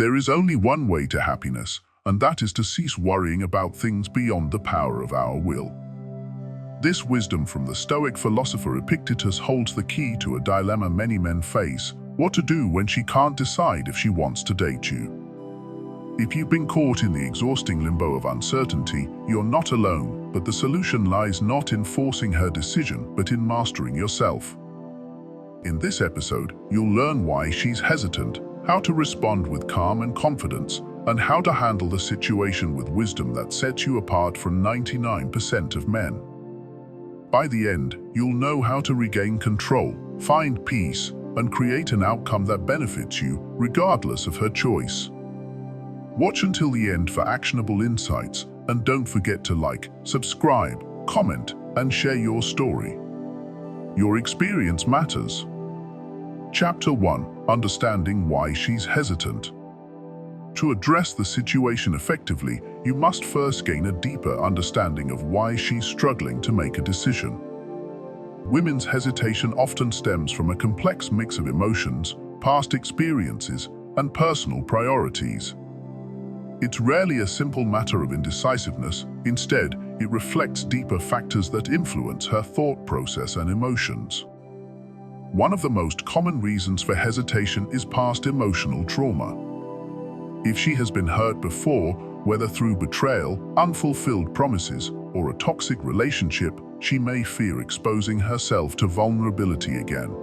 There is only one way to happiness, and that is to cease worrying about things beyond the power of our will. This wisdom from the Stoic philosopher Epictetus holds the key to a dilemma many men face: what to do when she can't decide if she wants to date you. If you've been caught in the exhausting limbo of uncertainty, you're not alone, but the solution lies not in forcing her decision, but in mastering yourself. In this episode, you'll learn why she's hesitant, how to respond with calm and confidence, and how to handle the situation with wisdom that sets you apart from 99% of men. By the end, you'll know how to regain control, find peace, and create an outcome that benefits you, regardless of her choice. Watch until the end for actionable insights, and don't forget to like, subscribe, comment, and share your story. Your experience matters. Chapter 1: Understanding why she's hesitant. To address the situation effectively, you must first gain a deeper understanding of why she's struggling to make a decision. Women's hesitation often stems from a complex mix of emotions, past experiences, and personal priorities. It's rarely a simple matter of indecisiveness. Instead, it reflects deeper factors that influence her thought process and emotions. One of the most common reasons for hesitation is past emotional trauma. If she has been hurt before, whether through betrayal, unfulfilled promises, or a toxic relationship, she may fear exposing herself to vulnerability again.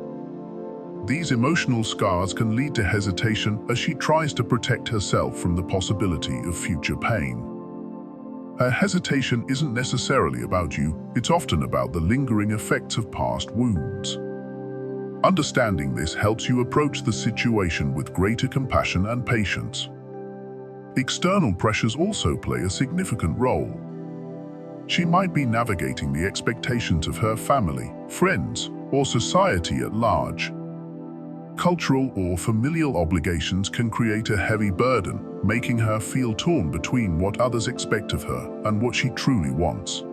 These emotional scars can lead to hesitation as she tries to protect herself from the possibility of future pain. Her hesitation isn't necessarily about you, it's often about the lingering effects of past wounds. Understanding this helps you approach the situation with greater compassion and patience. External pressures also play a significant role. She might be navigating the expectations of her family, friends, or society at large. Cultural or familial obligations can create a heavy burden, making her feel torn between what others expect of her and what she truly wants.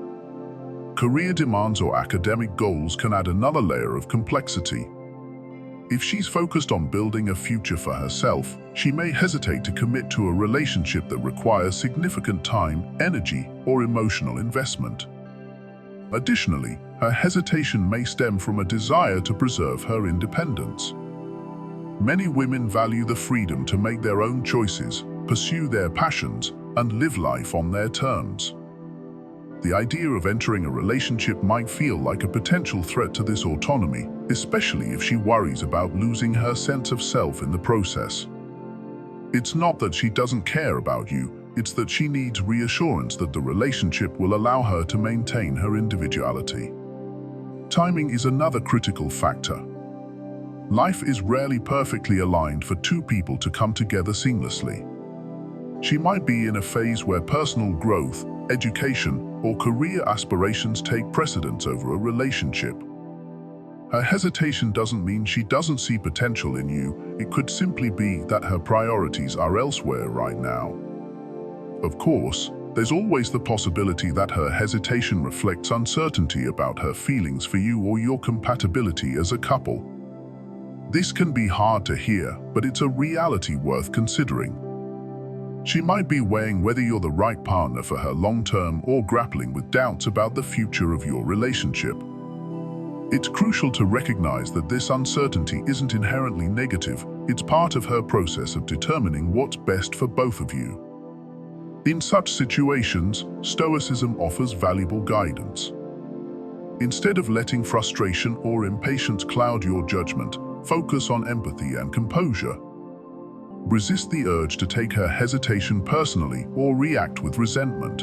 Career demands or academic goals can add another layer of complexity. If she's focused on building a future for herself, she may hesitate to commit to a relationship that requires significant time, energy, or emotional investment. Additionally, her hesitation may stem from a desire to preserve her independence. Many women value the freedom to make their own choices, pursue their passions, and live life on their terms. The idea of entering a relationship might feel like a potential threat to this autonomy, especially if she worries about losing her sense of self in the process. It's not that she doesn't care about you, it's that she needs reassurance that the relationship will allow her to maintain her individuality. Timing is another critical factor. Life is rarely perfectly aligned for two people to come together seamlessly. She might be in a phase where personal growth, education, or career aspirations take precedence over a relationship. Her hesitation doesn't mean she doesn't see potential in you, it could simply be that her priorities are elsewhere right now. Of course, there's always the possibility that her hesitation reflects uncertainty about her feelings for you or your compatibility as a couple. This can be hard to hear, but it's a reality worth considering. She might be weighing whether you're the right partner for her long-term or grappling with doubts about the future of your relationship. It's crucial to recognize that this uncertainty isn't inherently negative, it's part of her process of determining what's best for both of you. In such situations, Stoicism offers valuable guidance. Instead of letting frustration or impatience cloud your judgment, focus on empathy and composure. Resist the urge to take her hesitation personally or react with resentment.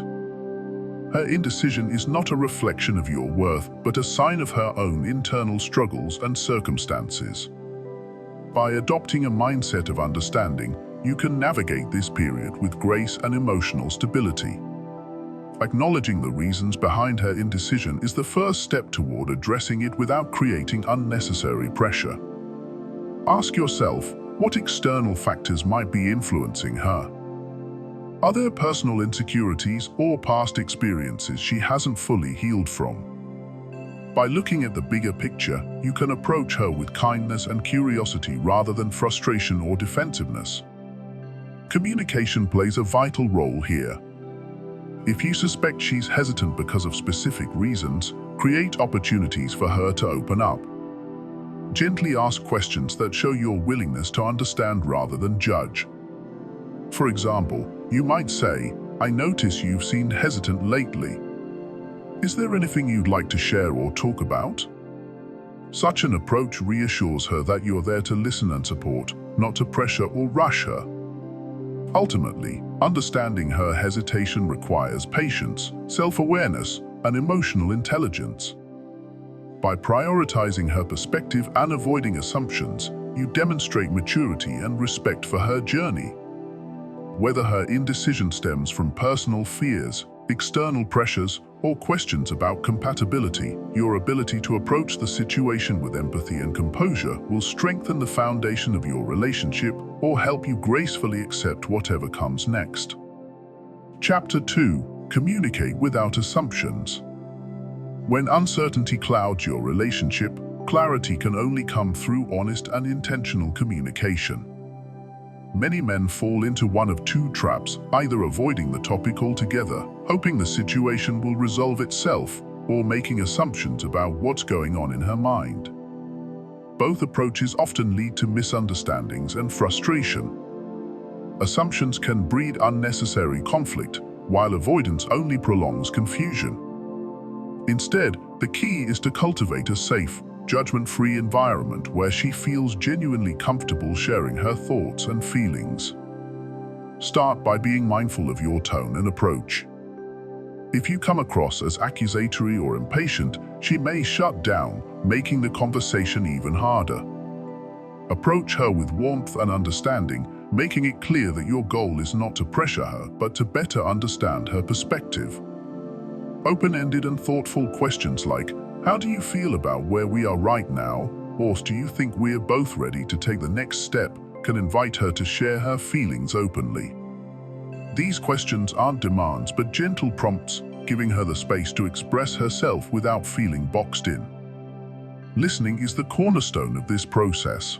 Her indecision is not a reflection of your worth, but a sign of her own internal struggles and circumstances. By adopting a mindset of understanding, you can navigate this period with grace and emotional stability. Acknowledging the reasons behind her indecision is the first step toward addressing it without creating unnecessary pressure. Ask yourself, what external factors might be influencing her? Are there personal insecurities or past experiences she hasn't fully healed from? By looking at the bigger picture, you can approach her with kindness and curiosity rather than frustration or defensiveness. Communication plays a vital role here. If you suspect she's hesitant because of specific reasons, create opportunities for her to open up. Gently ask questions that show your willingness to understand rather than judge. For example, you might say, "I notice you've seemed hesitant lately. Is there anything you'd like to share or talk about?" Such an approach reassures her that you're there to listen and support, not to pressure or rush her. Ultimately, understanding her hesitation requires patience, self-awareness, and emotional intelligence. By prioritizing her perspective and avoiding assumptions, you demonstrate maturity and respect for her journey. Whether her indecision stems from personal fears, external pressures, or questions about compatibility, your ability to approach the situation with empathy and composure will strengthen the foundation of your relationship or help you gracefully accept whatever comes next. Chapter 2. Communicate without assumptions. When uncertainty clouds your relationship, clarity can only come through honest and intentional communication. Many men fall into one of two traps, either avoiding the topic altogether, hoping the situation will resolve itself, or making assumptions about what's going on in her mind. Both approaches often lead to misunderstandings and frustration. Assumptions can breed unnecessary conflict, while avoidance only prolongs confusion. Instead, the key is to cultivate a safe, judgment-free environment where she feels genuinely comfortable sharing her thoughts and feelings. Start by being mindful of your tone and approach. If you come across as accusatory or impatient, she may shut down, making the conversation even harder. Approach her with warmth and understanding, making it clear that your goal is not to pressure her, but to better understand her perspective. Open-ended and thoughtful questions like, "How do you feel about where we are right now?" or "Do you think we are both ready to take the next step?" can invite her to share her feelings openly. These questions aren't demands but gentle prompts, giving her the space to express herself without feeling boxed in. Listening is the cornerstone of this process.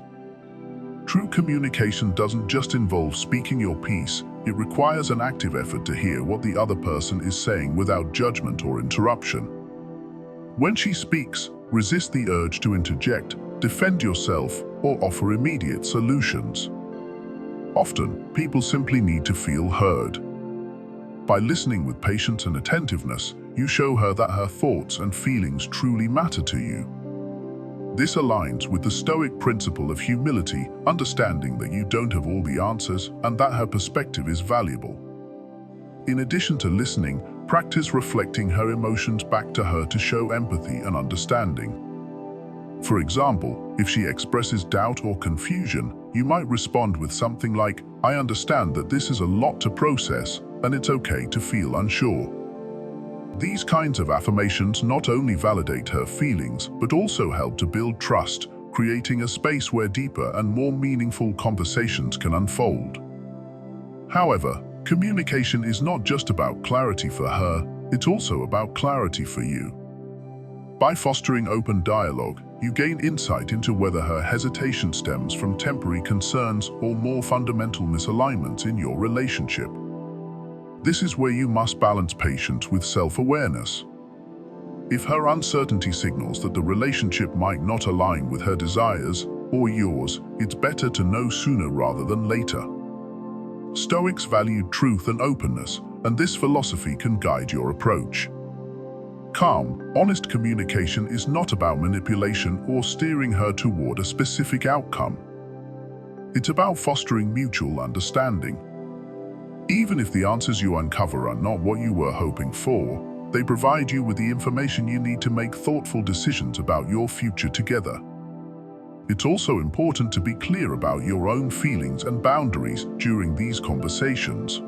True communication doesn't just involve speaking your piece, it requires an active effort to hear what the other person is saying without judgment or interruption. When she speaks, resist the urge to interject, defend yourself, or offer immediate solutions. Often, people simply need to feel heard. By listening with patience and attentiveness, you show her that her thoughts and feelings truly matter to you. This aligns with the Stoic principle of humility, understanding that you don't have all the answers and that her perspective is valuable. In addition to listening, practice reflecting her emotions back to her to show empathy and understanding. For example, if she expresses doubt or confusion, you might respond with something like, "I understand that this is a lot to process, and it's okay to feel unsure." These kinds of affirmations not only validate her feelings, but also help to build trust, creating a space where deeper and more meaningful conversations can unfold. However, communication is not just about clarity for her, it's also about clarity for you. By fostering open dialogue, you gain insight into whether her hesitation stems from temporary concerns or more fundamental misalignments in your relationship. This is where you must balance patience with self-awareness. If her uncertainty signals that the relationship might not align with her desires or yours, it's better to know sooner rather than later. Stoics valued truth and openness, and this philosophy can guide your approach. Calm, honest communication is not about manipulation or steering her toward a specific outcome. It's about fostering mutual understanding. Even if the answers you uncover are not what you were hoping for, they provide you with the information you need to make thoughtful decisions about your future together. It's also important to be clear about your own feelings and boundaries during these conversations.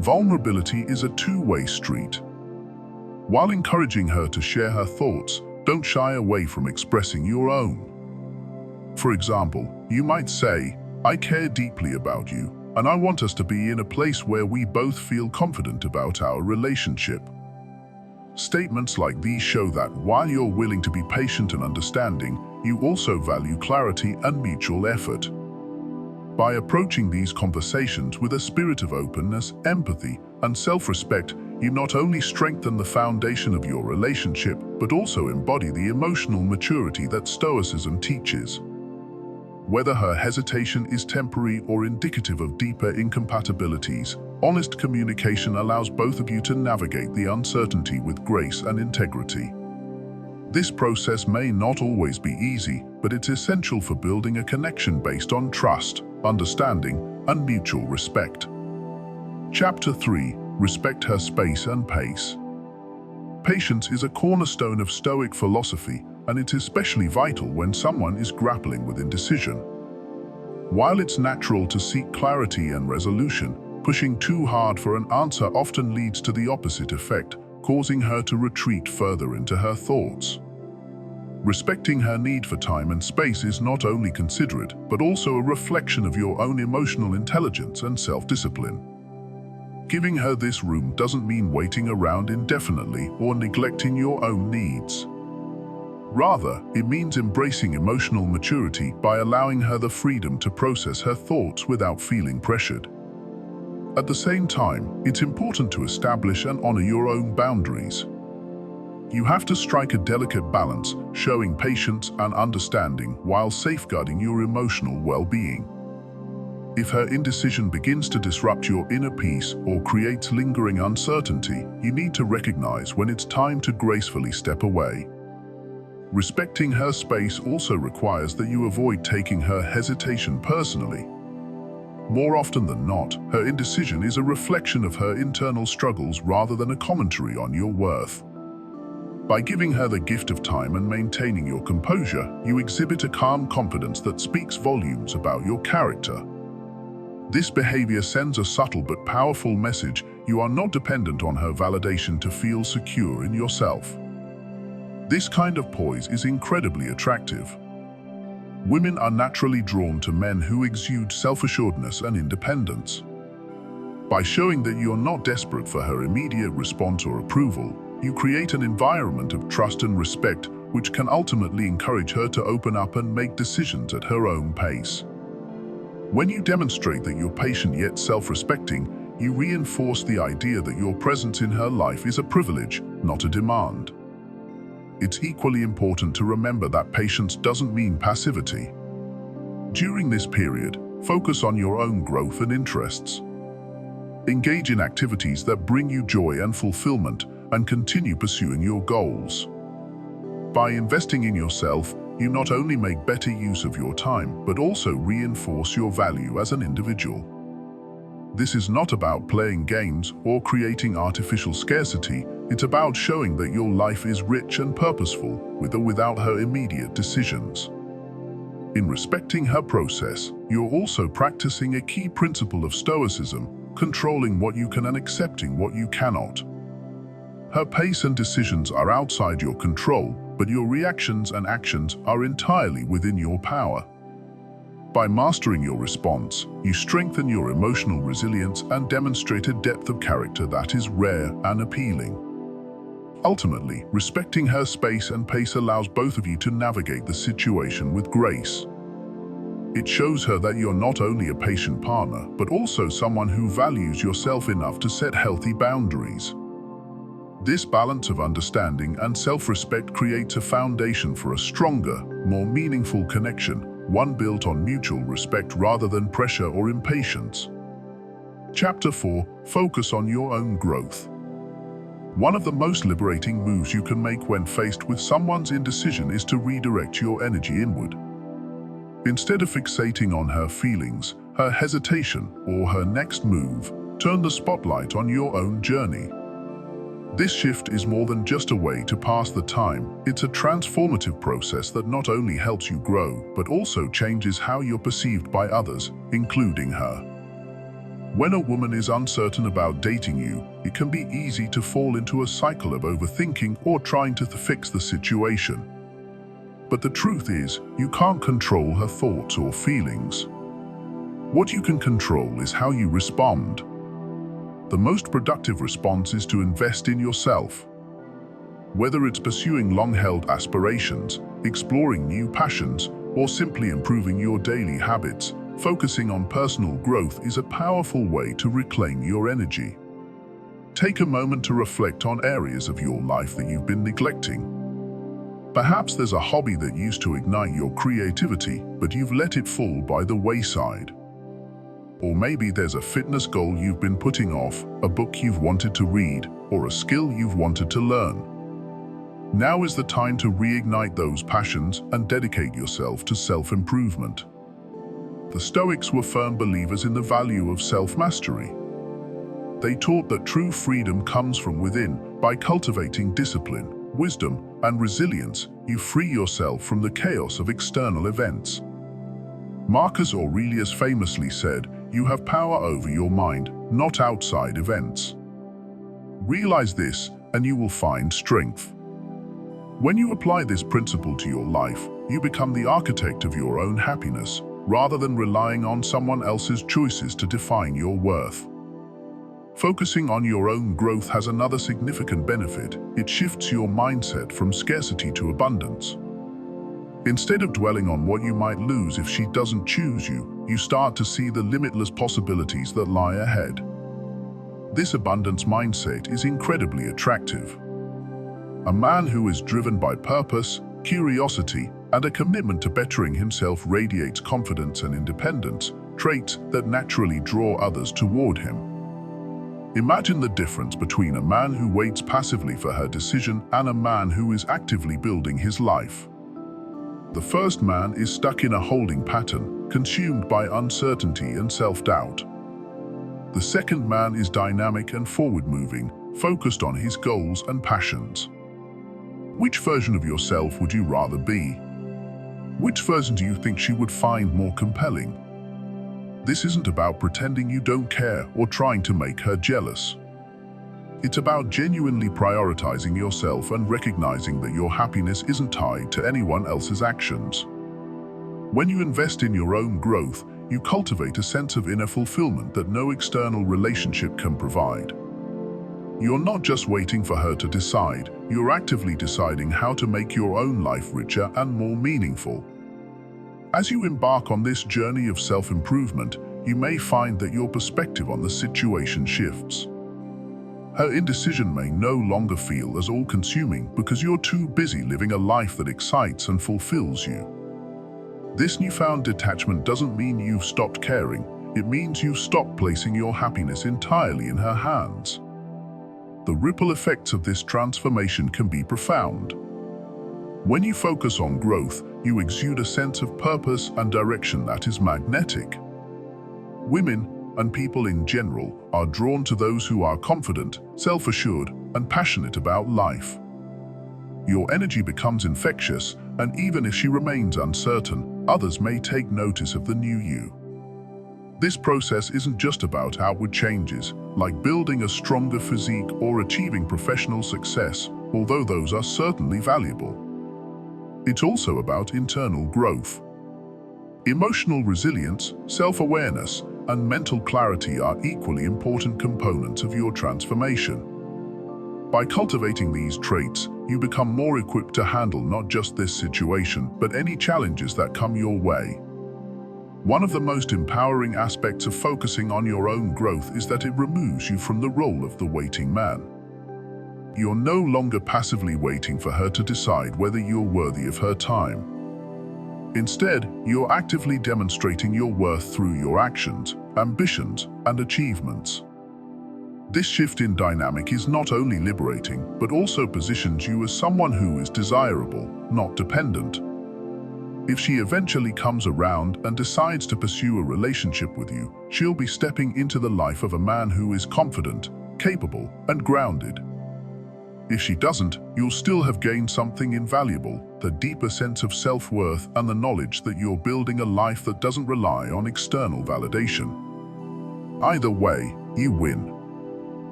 Vulnerability is a two-way street. While encouraging her to share her thoughts, don't shy away from expressing your own. For example, you might say, "I care deeply about you, and I want us to be in a place where we both feel confident about our relationship." Statements like these show that while you're willing to be patient and understanding, you also value clarity and mutual effort. By approaching these conversations with a spirit of openness, empathy, and self-respect, you not only strengthen the foundation of your relationship, but also embody the emotional maturity that Stoicism teaches. Whether her hesitation is temporary or indicative of deeper incompatibilities, honest communication allows both of you to navigate the uncertainty with grace and integrity. This process may not always be easy, but it's essential for building a connection based on trust, understanding, and mutual respect. Chapter 3. Respect her space and pace. Patience is a cornerstone of Stoic philosophy, and it is especially vital when someone is grappling with indecision. While it's natural to seek clarity and resolution, pushing too hard for an answer often leads to the opposite effect, causing her to retreat further into her thoughts. Respecting her need for time and space is not only considerate, but also a reflection of your own emotional intelligence and self-discipline. Giving her this room doesn't mean waiting around indefinitely or neglecting your own needs. Rather, it means embracing emotional maturity by allowing her the freedom to process her thoughts without feeling pressured. At the same time, it's important to establish and honor your own boundaries. You have to strike a delicate balance, showing patience and understanding while safeguarding your emotional well-being. If her indecision begins to disrupt your inner peace or creates lingering uncertainty, you need to recognize when it's time to gracefully step away. Respecting her space also requires that you avoid taking her hesitation personally. More often than not, her indecision is a reflection of her internal struggles rather than a commentary on your worth. By giving her the gift of time and maintaining your composure, you exhibit a calm confidence that speaks volumes about your character. This behavior sends a subtle but powerful message: you are not dependent on her validation to feel secure in yourself. This kind of poise is incredibly attractive. Women are naturally drawn to men who exude self-assuredness and independence. By showing that you are not desperate for her immediate response or approval, you create an environment of trust and respect which can ultimately encourage her to open up and make decisions at her own pace. When you demonstrate that you're patient yet self-respecting, you reinforce the idea that your presence in her life is a privilege, not a demand. It's equally important to remember that patience doesn't mean passivity. During this period, focus on your own growth and interests. Engage in activities that bring you joy and fulfillment, and continue pursuing your goals. By investing in yourself, you not only make better use of your time, but also reinforce your value as an individual. This is not about playing games or creating artificial scarcity. It's about showing that your life is rich and purposeful, with or without her immediate decisions. In respecting her process, you're also practicing a key principle of Stoicism: controlling what you can and accepting what you cannot. Her pace and decisions are outside your control, but your reactions and actions are entirely within your power. By mastering your response, you strengthen your emotional resilience and demonstrate a depth of character that is rare and appealing. Ultimately, respecting her space and pace allows both of you to navigate the situation with grace. It shows her that you're not only a patient partner, but also someone who values yourself enough to set healthy boundaries. This balance of understanding and self-respect creates a foundation for a stronger, more meaningful connection, one built on mutual respect rather than pressure or impatience. Chapter 4. Focus on your own growth. One of the most liberating moves you can make when faced with someone's indecision is to redirect your energy inward. Instead of fixating on her feelings, her hesitation, or her next move, turn the spotlight on your own journey. This shift is more than just a way to pass the time. It's a transformative process that not only helps you grow, but also changes how you're perceived by others, including her. When a woman is uncertain about dating you, it can be easy to fall into a cycle of overthinking or trying to fix the situation. But the truth is, you can't control her thoughts or feelings. What you can control is how you respond. The most productive response is to invest in yourself. Whether it's pursuing long-held aspirations, exploring new passions, or simply improving your daily habits, focusing on personal growth is a powerful way to reclaim your energy. Take a moment to reflect on areas of your life that you've been neglecting. Perhaps there's a hobby that used to ignite your creativity, but you've let it fall by the wayside. Or maybe there's a fitness goal you've been putting off, a book you've wanted to read, or a skill you've wanted to learn. Now is the time to reignite those passions and dedicate yourself to self-improvement. The Stoics were firm believers in the value of self-mastery. They taught that true freedom comes from within. By cultivating discipline, wisdom, and resilience, you free yourself from the chaos of external events. Marcus Aurelius famously said, "You have power over your mind, not outside events." Realize this, and you will find strength. When you apply this principle to your life, you become the architect of your own happiness, rather than relying on someone else's choices to define your worth. Focusing on your own growth has another significant benefit. It shifts your mindset from scarcity to abundance. Instead of dwelling on what you might lose if she doesn't choose you, you start to see the limitless possibilities that lie ahead. This abundance mindset is incredibly attractive. A man who is driven by purpose, curiosity, and a commitment to bettering himself radiates confidence and independence, traits that naturally draw others toward him. Imagine the difference between a man who waits passively for her decision and a man who is actively building his life. The first man is stuck in a holding pattern, consumed by uncertainty and self-doubt. The second man is dynamic and forward-moving, focused on his goals and passions. Which version of yourself would you rather be? Which version do you think she would find more compelling? This isn't about pretending you don't care or trying to make her jealous. It's about genuinely prioritizing yourself and recognizing that your happiness isn't tied to anyone else's actions. When you invest in your own growth, you cultivate a sense of inner fulfillment that no external relationship can provide. You're not just waiting for her to decide, you're actively deciding how to make your own life richer and more meaningful. As you embark on this journey of self-improvement, you may find that your perspective on the situation shifts. Her indecision may no longer feel as all-consuming because you're too busy living a life that excites and fulfills you. This newfound detachment doesn't mean you've stopped caring, it means you've stopped placing your happiness entirely in her hands. The ripple effects of this transformation can be profound. When you focus on growth, you exude a sense of purpose and direction that is magnetic. Women, and people in general, are drawn to those who are confident, self-assured, and passionate about life. Your energy becomes infectious, and even if she remains uncertain, others may take notice of the new you. This process isn't just about outward changes, like building a stronger physique or achieving professional success, although those are certainly valuable. It's also about internal growth. Emotional resilience, self-awareness, and mental clarity are equally important components of your transformation. By cultivating these traits, you become more equipped to handle not just this situation, but any challenges that come your way. One of the most empowering aspects of focusing on your own growth is that it removes you from the role of the waiting man. You're no longer passively waiting for her to decide whether you're worthy of her time. Instead, you're actively demonstrating your worth through your actions, ambitions, and achievements. This shift in dynamic is not only liberating, but also positions you as someone who is desirable, not dependent. If she eventually comes around and decides to pursue a relationship with you, she'll be stepping into the life of a man who is confident, capable, and grounded. If she doesn't, you'll still have gained something invaluable, the deeper sense of self-worth and the knowledge that you're building a life that doesn't rely on external validation. Either way, you win.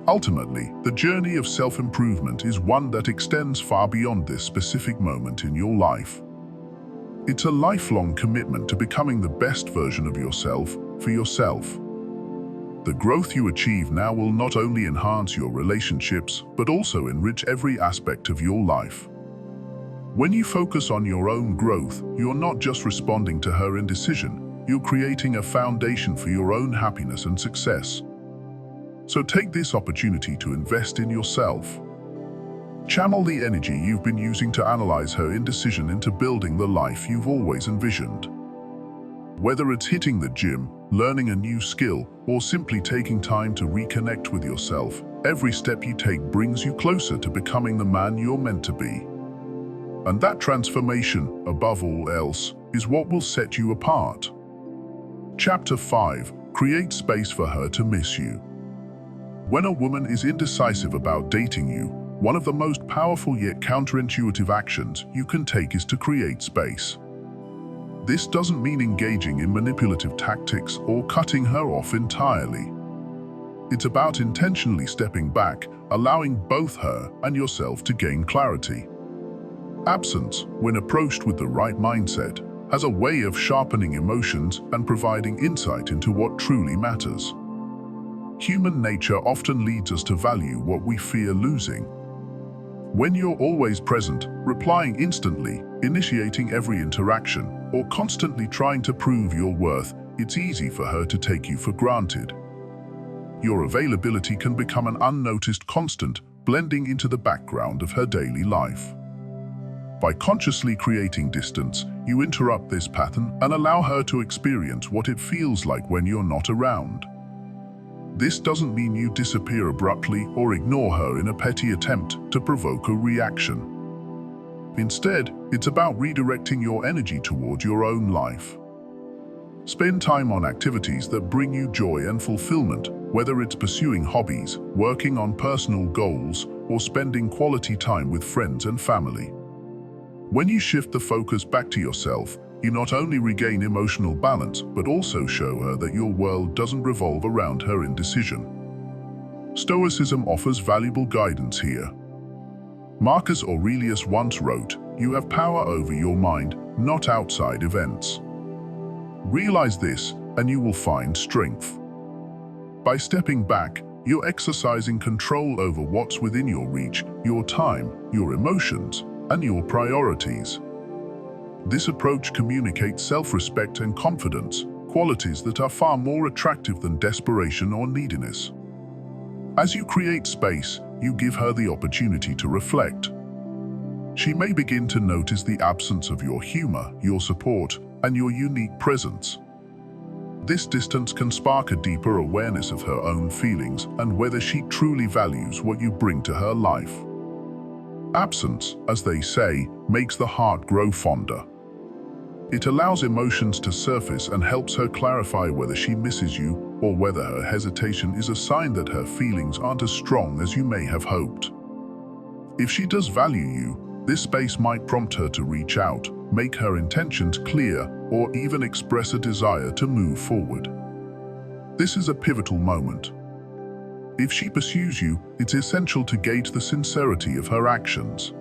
Ultimately, the journey of self-improvement is one that extends far beyond this specific moment in your life. It's a lifelong commitment to becoming the best version of yourself for yourself. The growth you achieve now will not only enhance your relationships, but also enrich every aspect of your life. When you focus on your own growth, you're not just responding to her indecision, you're creating a foundation for your own happiness and success. So take this opportunity to invest in yourself. Channel the energy you've been using to analyze her indecision into building the life you've always envisioned. Whether it's hitting the gym, learning a new skill, or simply taking time to reconnect with yourself, every step you take brings you closer to becoming the man you're meant to be. And that transformation, above all else, is what will set you apart. Chapter 5. Create space for her to miss you. When a woman is indecisive about dating you, one of the most powerful yet counterintuitive actions you can take is to create space. This doesn't mean engaging in manipulative tactics or cutting her off entirely. It's about intentionally stepping back, allowing both her and yourself to gain clarity. Absence, when approached with the right mindset, has a way of sharpening emotions and providing insight into what truly matters. Human nature often leads us to value what we fear losing. When you're always present, replying instantly, initiating every interaction, or constantly trying to prove your worth, it's easy for her to take you for granted. Your availability can become an unnoticed constant, blending into the background of her daily life. By consciously creating distance, you interrupt this pattern and allow her to experience what it feels like when you're not around. This doesn't mean you disappear abruptly or ignore her in a petty attempt to provoke a reaction. Instead, it's about redirecting your energy toward your own life. Spend time on activities that bring you joy and fulfillment, whether it's pursuing hobbies, working on personal goals, or spending quality time with friends and family. When you shift the focus back to yourself, you not only regain emotional balance, but also show her that your world doesn't revolve around her indecision. Stoicism offers valuable guidance here. Marcus Aurelius once wrote, "You have power over your mind, not outside events." Realize this, and you will find strength. By stepping back, you're exercising control over what's within your reach, your time, your emotions, and your priorities. This approach communicates self-respect and confidence, qualities that are far more attractive than desperation or neediness. As you create space, you give her the opportunity to reflect. She may begin to notice the absence of your humor, your support, and your unique presence. This distance can spark a deeper awareness of her own feelings and whether she truly values what you bring to her life. Absence, as they say, makes the heart grow fonder. It allows emotions to surface and helps her clarify whether she misses you or whether her hesitation is a sign that her feelings aren't as strong as you may have hoped. If she does value you, this space might prompt her to reach out, make her intentions clear, or even express a desire to move forward. This is a pivotal moment. If she pursues you, it's essential to gauge the sincerity of her actions.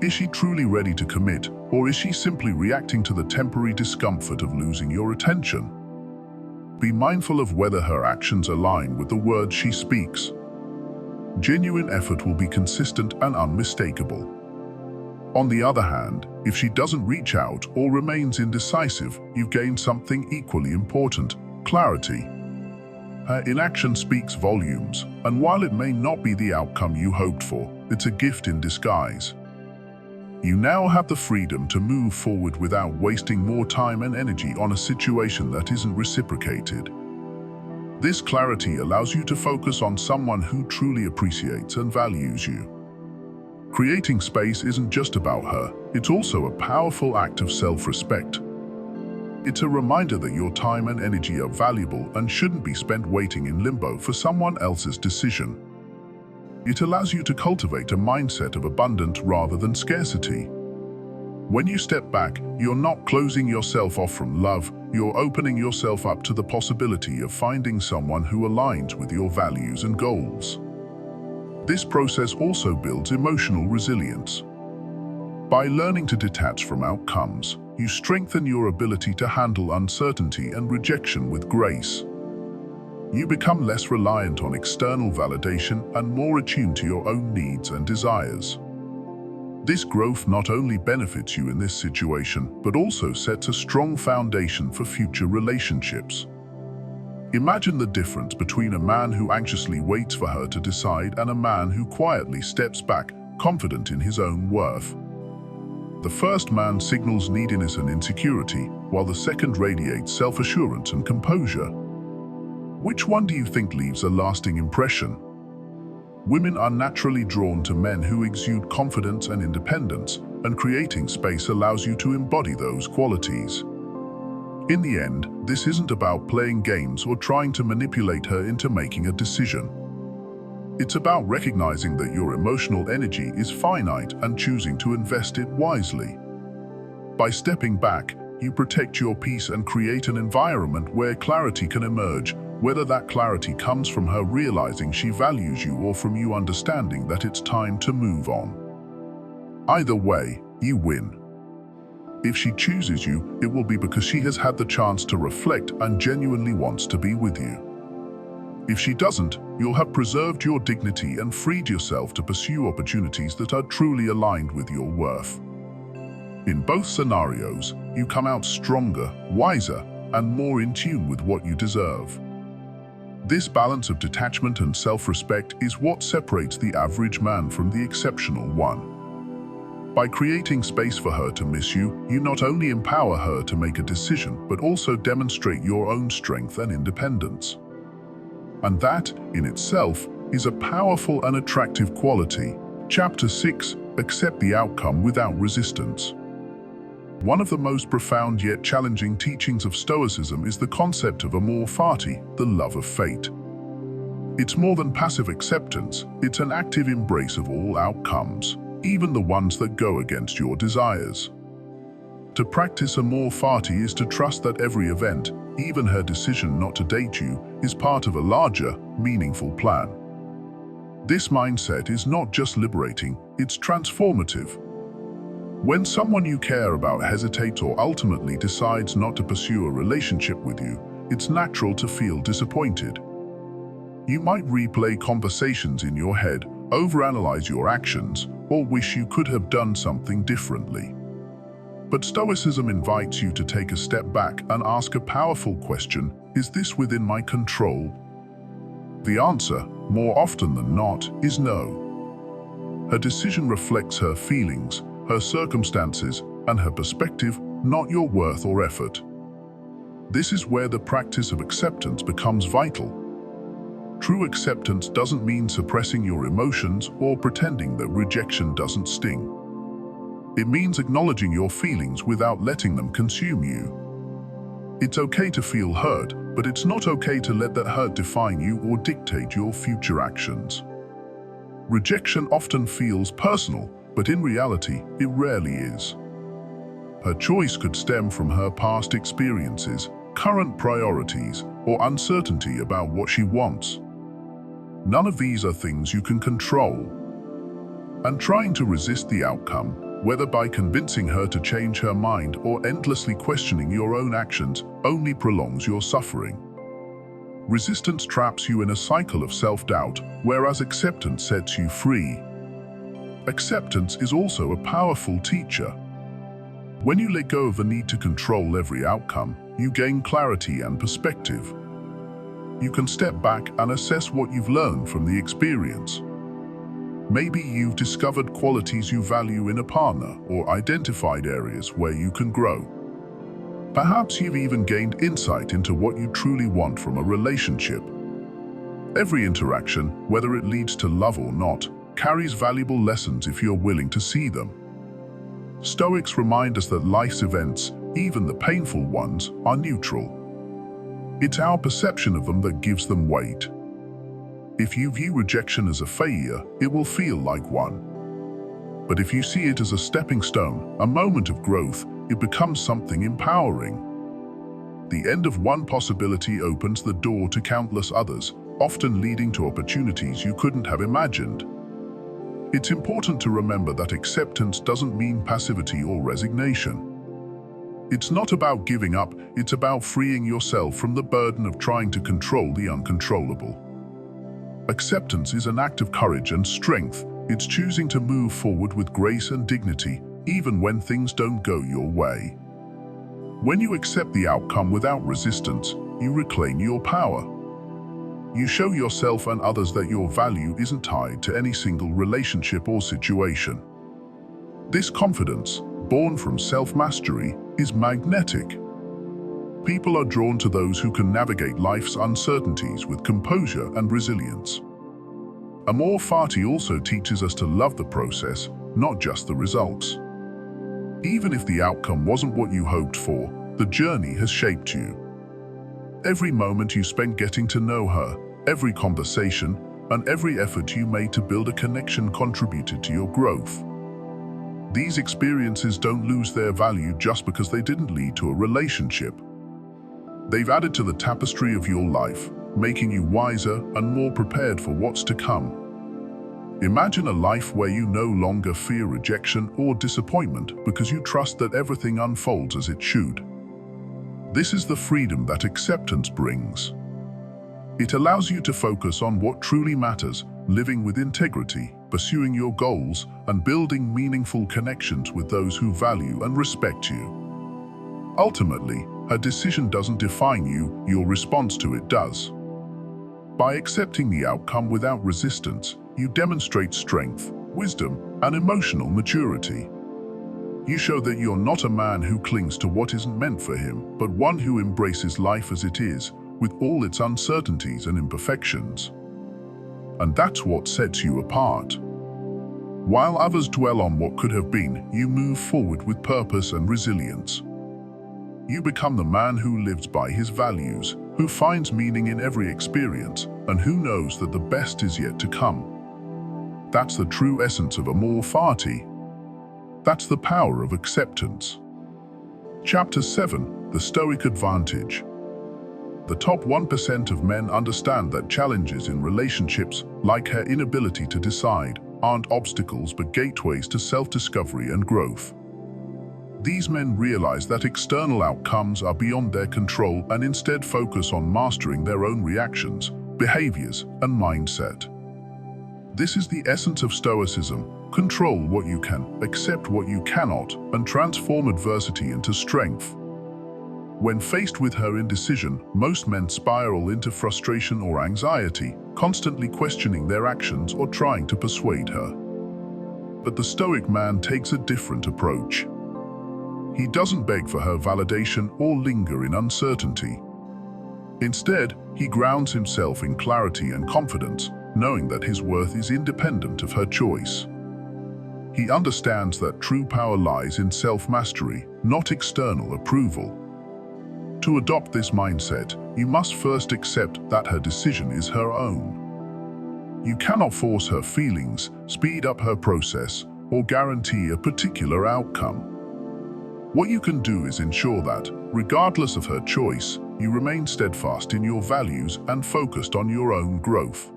Is she truly ready to commit, or is she simply reacting to the temporary discomfort of losing your attention? Be mindful of whether her actions align with the words she speaks. Genuine effort will be consistent and unmistakable. On the other hand, if she doesn't reach out or remains indecisive, you've gained something equally important: clarity. Her inaction speaks volumes, and while it may not be the outcome you hoped for, it's a gift in disguise. You now have the freedom to move forward without wasting more time and energy on a situation that isn't reciprocated. This clarity allows you to focus on someone who truly appreciates and values you. Creating space isn't just about her, it's also a powerful act of self-respect. It's a reminder that your time and energy are valuable and shouldn't be spent waiting in limbo for someone else's decision. It allows you to cultivate a mindset of abundance rather than scarcity. When you step back, you're not closing yourself off from love, you're opening yourself up to the possibility of finding someone who aligns with your values and goals. This process also builds emotional resilience. By learning to detach from outcomes, you strengthen your ability to handle uncertainty and rejection with grace. You become less reliant on external validation and more attuned to your own needs and desires. This growth not only benefits you in this situation, but also sets a strong foundation for future relationships. Imagine the difference between a man who anxiously waits for her to decide and a man who quietly steps back, confident in his own worth. The first man signals neediness and insecurity, while the second radiates self-assurance and composure. Which one do you think leaves a lasting impression? Women are naturally drawn to men who exude confidence and independence, and creating space allows you to embody those qualities. In the end, this isn't about playing games or trying to manipulate her into making a decision. It's about recognizing that your emotional energy is finite and choosing to invest it wisely. By stepping back, you protect your peace and create an environment where clarity can emerge, whether that clarity comes from her realizing she values you or from you understanding that it's time to move on. Either way, you win. If she chooses you, it will be because she has had the chance to reflect and genuinely wants to be with you. If she doesn't, you'll have preserved your dignity and freed yourself to pursue opportunities that are truly aligned with your worth. In both scenarios, you come out stronger, wiser, and more in tune with what you deserve. This balance of detachment and self-respect is what separates the average man from the exceptional one. By creating space for her to miss you, you not only empower her to make a decision, but also demonstrate your own strength and independence. And that, in itself, is a powerful and attractive quality. Chapter 6: Accept the outcome without resistance. One of the most profound yet challenging teachings of Stoicism is the concept of amor fati, the love of fate. It's more than passive acceptance, it's an active embrace of all outcomes, even the ones that go against your desires. To practice amor fati is to trust that every event, even her decision not to date you, is part of a larger, meaningful plan. This mindset is not just liberating, it's transformative. When someone you care about hesitates or ultimately decides not to pursue a relationship with you, it's natural to feel disappointed. You might replay conversations in your head, overanalyze your actions, or wish you could have done something differently. But Stoicism invites you to take a step back and ask a powerful question: is this within my control? The answer, more often than not, is no. Her decision reflects her feelings, her circumstances, and her perspective, not your worth or effort. This is where the practice of acceptance becomes vital. True acceptance doesn't mean suppressing your emotions or pretending that rejection doesn't sting. It means acknowledging your feelings without letting them consume you. It's okay to feel hurt, but it's not okay to let that hurt define you or dictate your future actions. Rejection often feels personal, but in reality, it rarely is. Her choice could stem from her past experiences, current priorities, or uncertainty about what she wants. None of these are things you can control. And trying to resist the outcome, whether by convincing her to change her mind or endlessly questioning your own actions, only prolongs your suffering. Resistance traps you in a cycle of self-doubt, whereas acceptance sets you free. Acceptance is also a powerful teacher. When you let go of the need to control every outcome, you gain clarity and perspective. You can step back and assess what you've learned from the experience. Maybe you've discovered qualities you value in a partner or identified areas where you can grow. Perhaps you've even gained insight into what you truly want from a relationship. Every interaction, whether it leads to love or not, carries valuable lessons if you're willing to see them. Stoics remind us that life's events, even the painful ones, are neutral. It's our perception of them that gives them weight. If you view rejection as a failure, it will feel like one. But if you see it as a stepping stone, a moment of growth, it becomes something empowering. The end of one possibility opens the door to countless others, often leading to opportunities you couldn't have imagined. It's important to remember that acceptance doesn't mean passivity or resignation. It's not about giving up, it's about freeing yourself from the burden of trying to control the uncontrollable. Acceptance is an act of courage and strength, It's choosing to move forward with grace and dignity, even when things don't go your way. When you accept the outcome without resistance, you reclaim your power. You show yourself and others that your value isn't tied to any single relationship or situation. This confidence, born from self-mastery, is magnetic. People are drawn to those who can navigate life's uncertainties with composure and resilience. Amor Fati also teaches us to love the process, not just the results. Even if the outcome wasn't what you hoped for, the journey has shaped you. Every moment you spent getting to know her, every conversation, and every effort you made to build a connection contributed to your growth. These experiences don't lose their value just because they didn't lead to a relationship. They've added to the tapestry of your life, making you wiser and more prepared for what's to come. Imagine a life where you no longer fear rejection or disappointment because you trust that everything unfolds as it should. This is the freedom that acceptance brings. It allows you to focus on what truly matters, living with integrity, pursuing your goals, and building meaningful connections with those who value and respect you. Ultimately, a decision doesn't define you, your response to it does. By accepting the outcome without resistance, you demonstrate strength, wisdom, and emotional maturity. You show that you're not a man who clings to what isn't meant for him, but one who embraces life as it is, with all its uncertainties and imperfections. And that's what sets you apart. While others dwell on what could have been, you move forward with purpose and resilience. You become the man who lives by his values, who finds meaning in every experience, and who knows that the best is yet to come. That's the true essence of Amor Fati. That's the power of acceptance. Chapter 7: The Stoic Advantage. The top 1% of men understand that challenges in relationships, like her inability to decide, aren't obstacles but gateways to self-discovery and growth. These men realize that external outcomes are beyond their control and instead focus on mastering their own reactions, behaviors, and mindset. This is the essence of Stoicism: control what you can, accept what you cannot, and transform adversity into strength. When faced with her indecision, most men spiral into frustration or anxiety, constantly questioning their actions or trying to persuade her. But the Stoic man takes a different approach. He doesn't beg for her validation or linger in uncertainty. Instead, he grounds himself in clarity and confidence, knowing that his worth is independent of her choice. He understands that true power lies in self-mastery, not external approval. To adopt this mindset, you must first accept that her decision is her own. You cannot force her feelings, speed up her process, or guarantee a particular outcome. What you can do is ensure that, regardless of her choice, you remain steadfast in your values and focused on your own growth.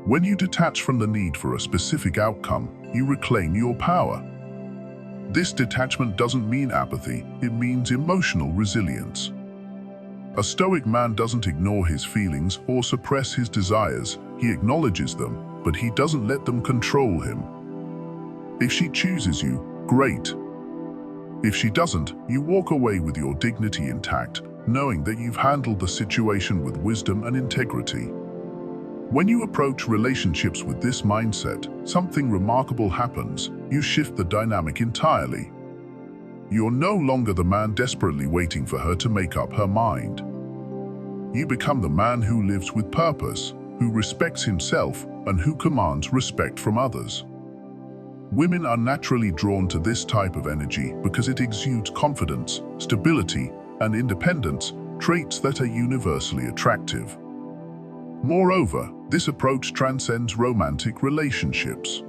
When you detach from the need for a specific outcome, you reclaim your power. This detachment doesn't mean apathy, it means emotional resilience. A Stoic man doesn't ignore his feelings or suppress his desires, he acknowledges them, but he doesn't let them control him. If she chooses you, great. If she doesn't, you walk away with your dignity intact, knowing that you've handled the situation with wisdom and integrity. When you approach relationships with this mindset, something remarkable happens. You shift the dynamic entirely. You're no longer the man desperately waiting for her to make up her mind. You become the man who lives with purpose, who respects himself, and who commands respect from others. Women are naturally drawn to this type of energy because it exudes confidence, stability, and independence, traits that are universally attractive. Moreover, this approach transcends romantic relationships.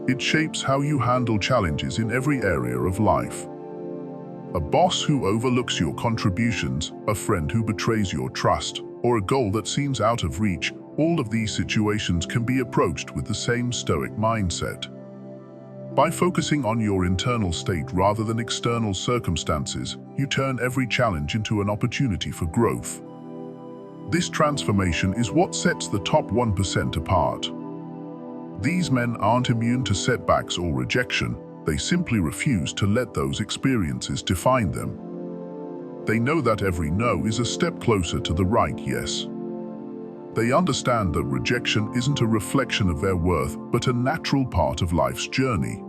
It shapes how you handle challenges in every area of life. A boss who overlooks your contributions, a friend who betrays your trust, or a goal that seems out of reach, all of these situations can be approached with the same Stoic mindset. By focusing on your internal state rather than external circumstances, you turn every challenge into an opportunity for growth. This transformation is what sets the top 1% apart. These men aren't immune to setbacks or rejection. They simply refuse to let those experiences define them. They know that every no is a step closer to the right yes. They understand that rejection isn't a reflection of their worth, but a natural part of life's journey.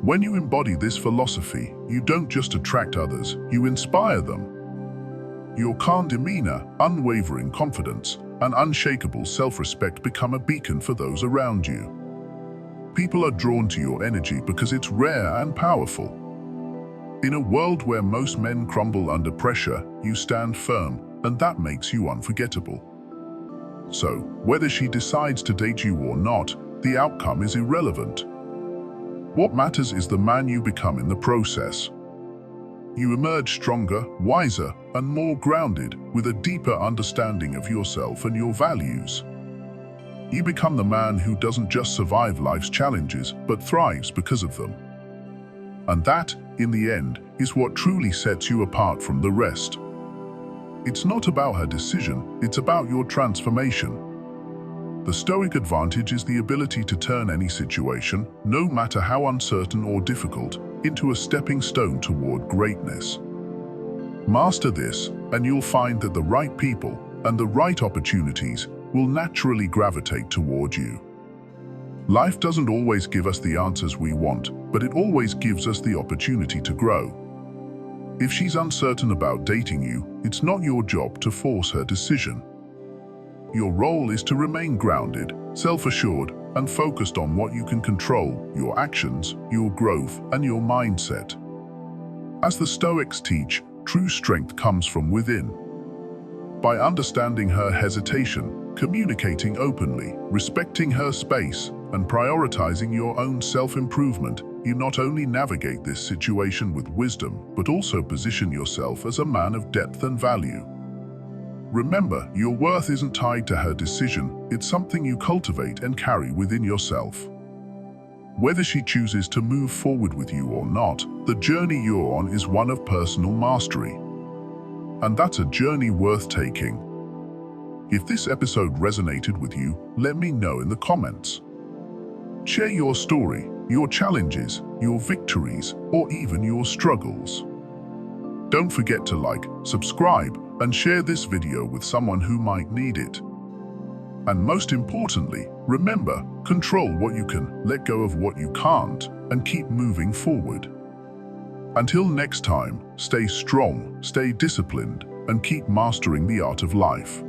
When you embody this philosophy, you don't just attract others, you inspire them. Your calm demeanor, unwavering confidence, and unshakable self-respect become a beacon for those around you. People are drawn to your energy because it's rare and powerful. In a world where most men crumble under pressure, you stand firm, and that makes you unforgettable. So, whether she decides to date you or not, the outcome is irrelevant. What matters is the man you become in the process. You emerge stronger, wiser, and more grounded, with a deeper understanding of yourself and your values. You become the man who doesn't just survive life's challenges, but thrives because of them. And that, in the end, is what truly sets you apart from the rest. It's not about her decision, it's about your transformation. The Stoic advantage is the ability to turn any situation, no matter how uncertain or difficult, into a stepping stone toward greatness. Master this, and you'll find that the right people and the right opportunities will naturally gravitate toward you. Life doesn't always give us the answers we want, but it always gives us the opportunity to grow. If she's uncertain about dating you, it's not your job to force her decision. Your role is to remain grounded, self-assured, and focused on what you can control: your actions, your growth, and your mindset. As the Stoics teach, true strength comes from within. By understanding her hesitation, communicating openly, respecting her space, and prioritizing your own self-improvement, you not only navigate this situation with wisdom, but also position yourself as a man of depth and value. Remember, your worth isn't tied to her decision, it's something you cultivate and carry within yourself. Whether she chooses to move forward with you or not, the journey you're on is one of personal mastery. And that's a journey worth taking. If this episode resonated with you, let me know in the comments. Share your story, your challenges, your victories, or even your struggles. Don't forget to like, subscribe, and share this video with someone who might need it. And most importantly, remember, control what you can, let go of what you can't, and keep moving forward. Until next time, stay strong, stay disciplined, and keep mastering the art of life.